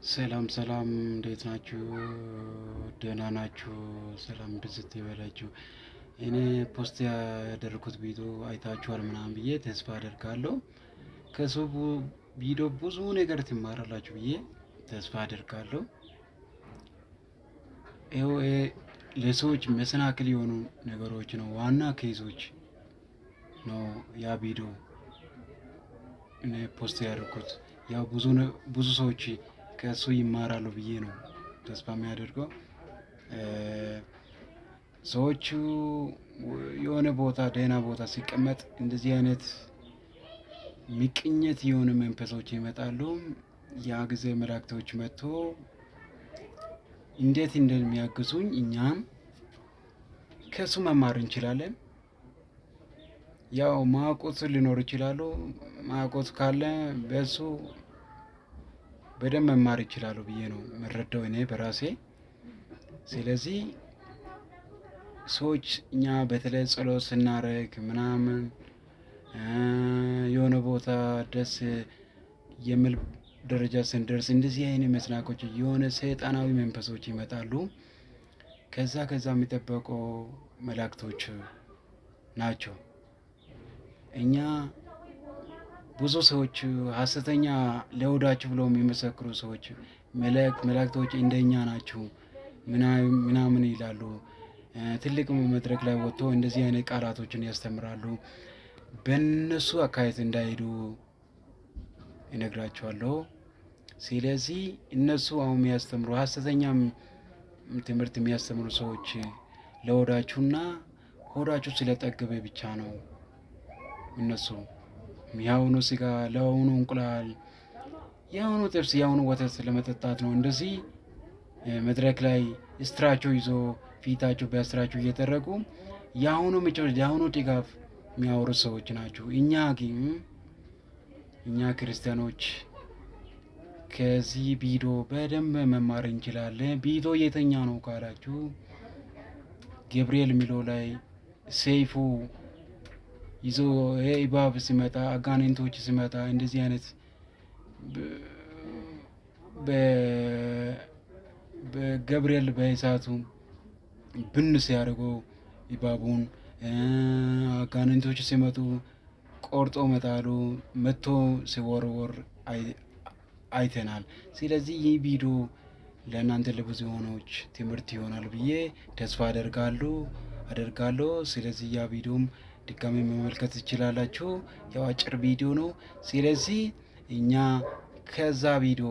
ሰላም ሰላም፣ እንዴት ናችሁ? ደህና ናችሁ? ሰላም ብዝት ይበላችሁ። እኔ ፖስት ያደረኩት ቪዲዮ አይታችኋል ምናምን ብዬ ተስፋ አደርጋለሁ። ከሰው ቪዲዮ ብዙ ነገር ትማራላችሁ ብዬ ተስፋ አደርጋለሁ። ይኸው ለሰዎች መሰናክል የሆኑ ነገሮች ነው፣ ዋና ኬዞች ነው ያ ቪዲዮ እኔ ፖስት ያደረኩት። ያው ብዙ ሰዎች ከእሱ ይማራሉ ብዬ ነው ተስፋ የሚያደርገው። ሰዎቹ የሆነ ቦታ ደህና ቦታ ሲቀመጥ እንደዚህ አይነት ምቅኝት የሆነ መንፈሶች ይመጣሉ። ያ ጊዜ መላእክቶች መጥቶ እንዴት እንደሚያግዙኝ እኛም ከሱ መማር እንችላለን። ያው ማዕቆት ሊኖር ይችላሉ። ማዕቆት ካለ በሱ በደንብ መማር ይችላሉ ብዬ ነው የምረዳው እኔ በራሴ። ስለዚህ ሰዎች እኛ በተለይ ጸሎት ስናደርግ ምናምን የሆነ ቦታ ደስ የሚል ደረጃ ስንደርስ እንደዚህ አይነት መስናኮች የሆነ ሰይጣናዊ መንፈሶች ይመጣሉ። ከዛ የሚጠበቀው መላእክቶች ናቸው። እኛ ብዙ ሰዎች ሐሰተኛ ለሆዳቸው ብለው የሚመሰክሩ ሰዎች መላእክቶች እንደኛ ናቸው ምናምን ይላሉ። ትልቅ መድረክ ላይ ወጥቶ እንደዚህ አይነት ቃላቶችን ያስተምራሉ። በእነሱ አካሄድ እንዳይሄዱ እነግራቸዋለሁ። ስለዚህ እነሱ አሁን የሚያስተምሩ ሐሰተኛም ትምህርት የሚያስተምሩ ሰዎች ለሆዳችሁና ሆዳችሁ ስለጠገበ ብቻ ነው። እነሱ የአሁኑ ስጋ ለአሁኑ እንቁላል፣ የአሁኑ ጥብስ፣ የአሁኑ ወተት ለመጠጣት ነው እንደዚህ መድረክ ላይ ስትራቸው ይዞ ፊታቸው በስትራቸው እየተረቁ የአሁኑ ምቾት የአሁኑ ድጋፍ የሚያወሩ ሰዎች ናቸው። እኛ ግን እኛ ክርስቲያኖች ከዚህ ቪዲዮ በደንብ መማር እንችላለን። ቪዲዮ የተኛ ነው ካላችሁ ገብርኤል የሚለው ላይ ሰይፉ ይዞ እባብ ሲመጣ አጋንንቶች ሲመጣ እንደዚህ አይነት በገብርኤል በእሳቱ ብን ሲያደርገው እባቡን አጋንንቶች ሲመጡ ቆርጦ መጣሉ መጥቶ ሲወረወር አይተናል። ስለዚህ ይህ ቪዲዮ ለእናንተ ለብዙ ሆኖች ትምህርት ይሆናል ብዬ ተስፋ አደርጋለሁ። ስለዚህ ያ ቪዲዮም ድጋሚ መመልከት ትችላላችሁ። ያው አጭር ቪዲዮ ነው። ስለዚህ እኛ ከዛ ቪዲዮ